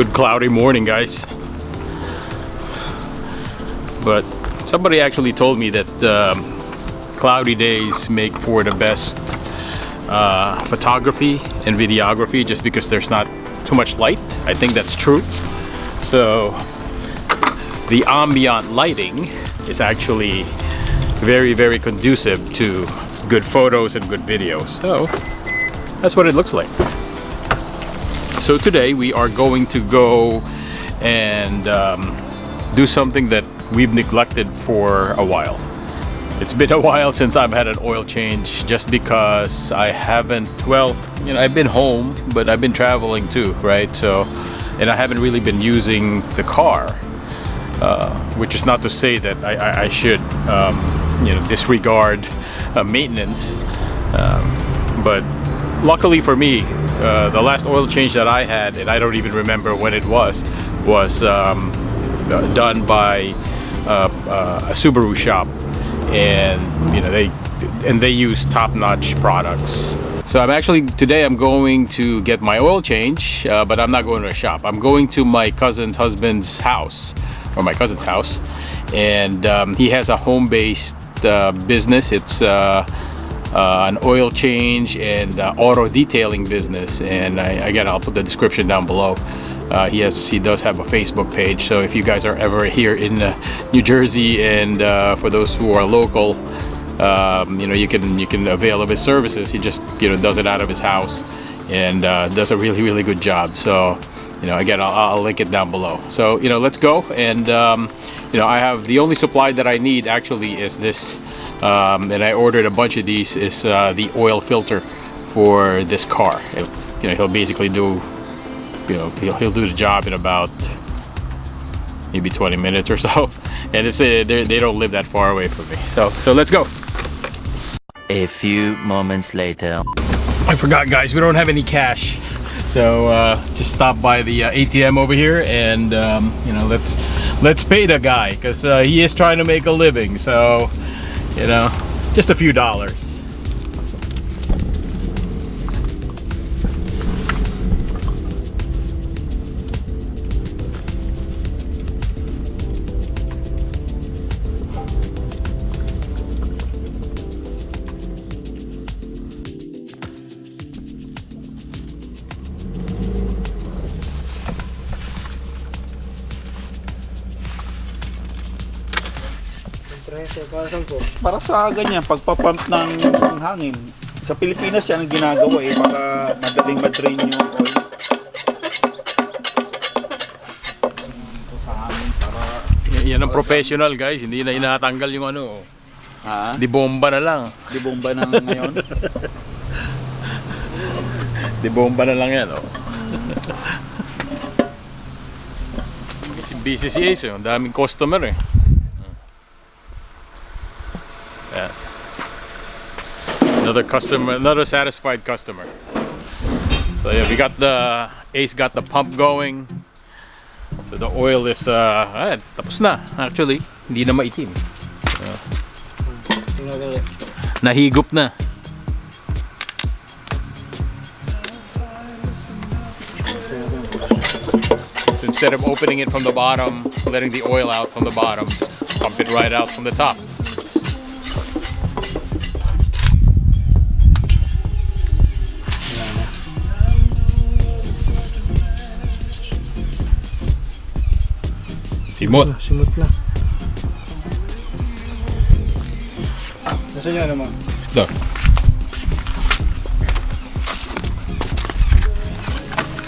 Good cloudy morning, guys. But somebody actually told me that cloudy days make for the best photography and videography, just because there's not too much light. I think that's true. So the ambient lighting is actually very, very conducive to good photos and good videos. So that's what it looks like. So today we are going to go and do something that we've neglected for a while. It's been a while since I've had an oil change, just because I haven't, well, you know, I've been home, but I've been traveling too, right? So, and I haven't really been using the car, which is not to say that I should, you know, disregard maintenance. But luckily for me, the last oil change that I had, and I don't even remember when it was done by a Subaru shop, and you know they use top-notch products. So today I'm going to get my oil change, but I'm not going to a shop. I'm going to my cousin's husband's house, or my cousin's house, and he has a home-based business. It's an oil change and auto detailing business, and again, I'll put the description down below. He does have a Facebook page, so if you guys are ever here in New Jersey, and for those who are local, you know, you can avail of his services. He just, you know, does it out of his house, and does a really, really good job. So, you know, again, I'll link it down below. So, you know, let's go. And you know, I have the only supply that I need actually is this, and I ordered a bunch of these. Is the oil filter for this car. You know, he'll basically do, you know, he'll do the job in about maybe 20 minutes or so, and it's they don't live that far away from me. So let's go. A few moments later. I forgot, guys, we don't have any cash, so just stop by the ATM over here, and you know, let's pay the guy, because he is trying to make a living. So, you know, just a few dollars. Para sa ganyan, pagpapump ng hangin. Sa Pilipinas yan ang ginagawa para madaling ma-drain yung oil. Sa hangin para... Yan ang professional, guys, hindi na inatanggal yung ano. Ha? Di bomba na lang. Di bomba na ngayon? Di bomba na lang yan, oh. Si BCCA, ang daming customer eh. Yeah. Another customer, another satisfied customer. So yeah, Ace got the pump going. So the oil is tapos na actually, hindi na maitim. Nahigop na. So instead of opening it from the bottom, letting the oil out from the bottom, just pump it right out from the top. Simot. Simot na. Nasaan yan naman? Ito.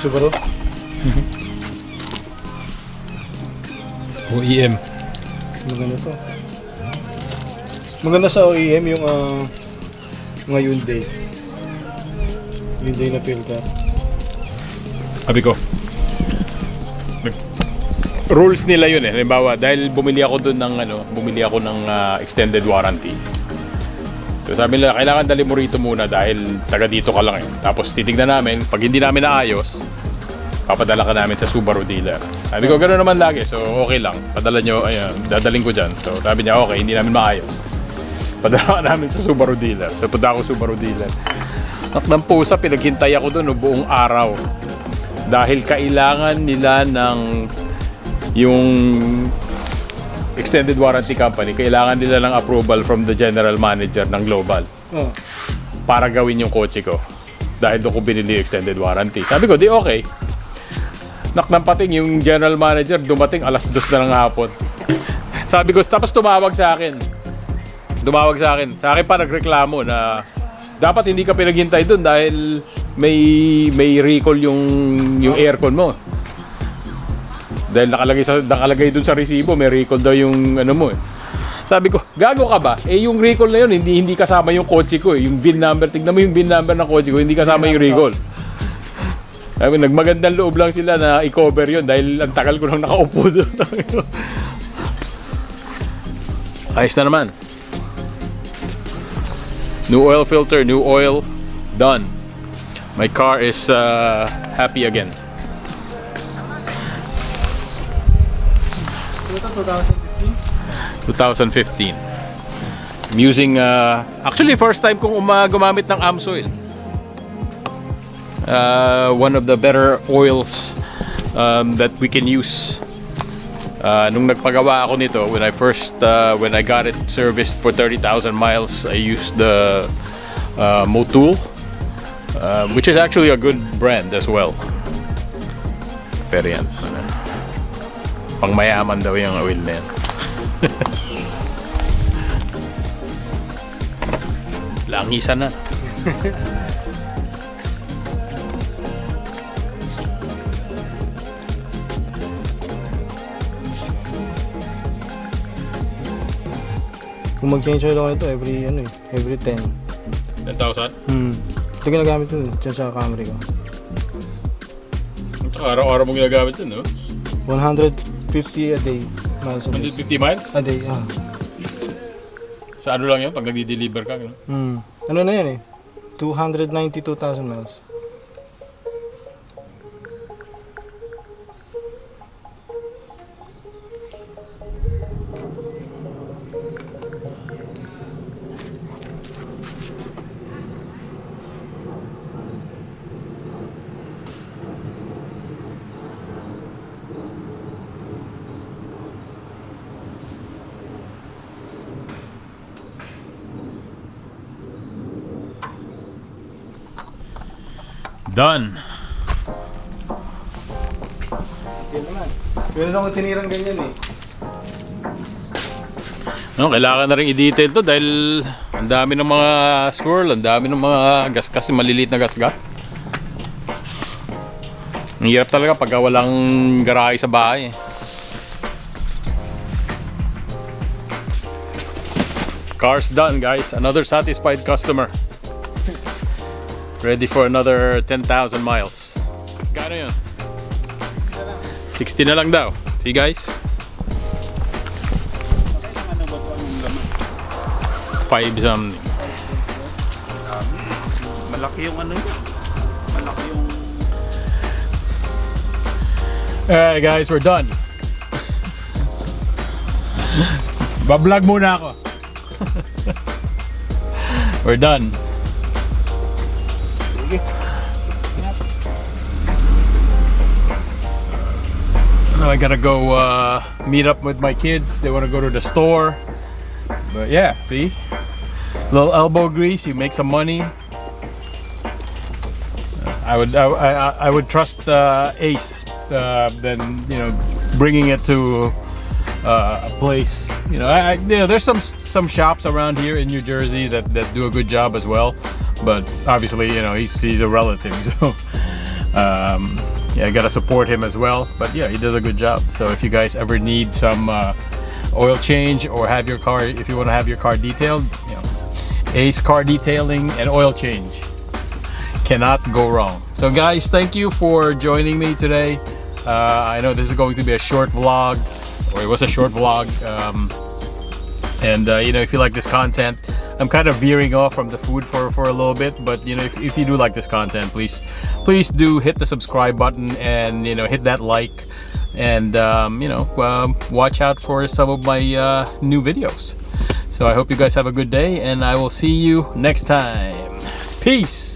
Subaru? OEM. Maganda to. Maganda sa OEM yung mga Hyundai. Hyundai na filter. Sabi ko, rules nila yun eh. Halimbawa, dahil bumili ako ng extended warranty. So sabi nila, kailangan dali mo rito muna dahil taga dito ka lang eh. Tapos titignan namin, pag hindi namin naayos, papadala ka namin sa Subaru dealer. Sabi ko, gano'n naman lagi. So okay lang, padala nyo, dadaling ko dyan. So sabi niya, okay, hindi namin maayos. Padala ka namin sa Subaru dealer. So punta ako Subaru dealer. Nak ng pusa, pinaghintay ako doon buong araw. dahil kailangan nila ng yung extended warranty company, kailangan nila ng approval from the general manager ng Global para gawin yung kotse ko. Dahil doon ko binili extended warranty. Sabi ko, di okay. Naknampating yung general manager, dumating alas 2 na ng hapon. Sabi ko, tapos tumawag sa akin. Sa akin pa nagreklamo na dapat hindi ka pinaghintay doon dahil may recall yung aircon mo. Dahil nakalagay doon sa resibo, may recall daw yung ano mo eh. Sabi ko, gago ka ba? Eh yung recall na yun, hindi kasama yung kotse ko eh. Yung VIN number, tignan mo yung VIN number ng kotse ko, hindi kasama yung recall. Sabi, nagmagandang loob lang sila na i-cover yun dahil ang tagal ko nang nakaupo doon. Ayos na naman. New oil filter, new oil, done. My car is happy again. 2015. I'm using, actually first time kong gumamit ng Amsoil. One of the better oils that we can use. Nung nagpagawa ako nito, when I got it serviced for 30,000 miles, I used the Motul, which is actually a good brand as well. Pero yan, pang mayaman daw yung oil na yan. Langisan na. Kung mag-change oil ako ito every 10. 10,000? Ito ginagamit ko dyan sa Camry ko. Araw-araw mo ginagamit yun, no? 150 a day. 150 miles? A day, Sa ano lang yun? Pag nag-deliver ka, no? Ano na yan eh? 292,000 miles. Done. Yan naman. Meron ako tinirang ganyan eh. No, kailangan na rin i-detail to dahil ang dami ng mga swirl, ang dami ng mga gasgas, maliliit na gasgas. Ang hirap talaga pagka walang garahe sa bahay. Car's done, guys. Another satisfied customer. Ready for another 10,000 miles. Kano yun? 60 na lang daw. See guys? 5 something. Malaki yung ano yun. Malaki yung... Alright guys, we're done. Bablog muna ako. We're done. Now I gotta go meet up with my kids. They want to go to the store. But yeah, see? Little elbow grease, you make some money. I would trust Ace than, you know, bringing it to a place. You know, there's some shops around here in New Jersey that do a good job as well. But obviously, you know, he's a relative, so yeah, I gotta support him as well. But yeah, he does a good job. So if you guys ever need some oil change or have your car, if you want to have your car detailed, you know, Ace Car Detailing and Oil Change cannot go wrong. So guys, thank you for joining me today. I know this is going to be a short vlog, or it was a short vlog. And you know, if you like this content, I'm kind of veering off from the food for a little bit, but you know, if you do like this content, please do hit the subscribe button and, you know, hit that like, and you know, watch out for some of my new videos. So I hope you guys have a good day, and I will see you next time. Peace.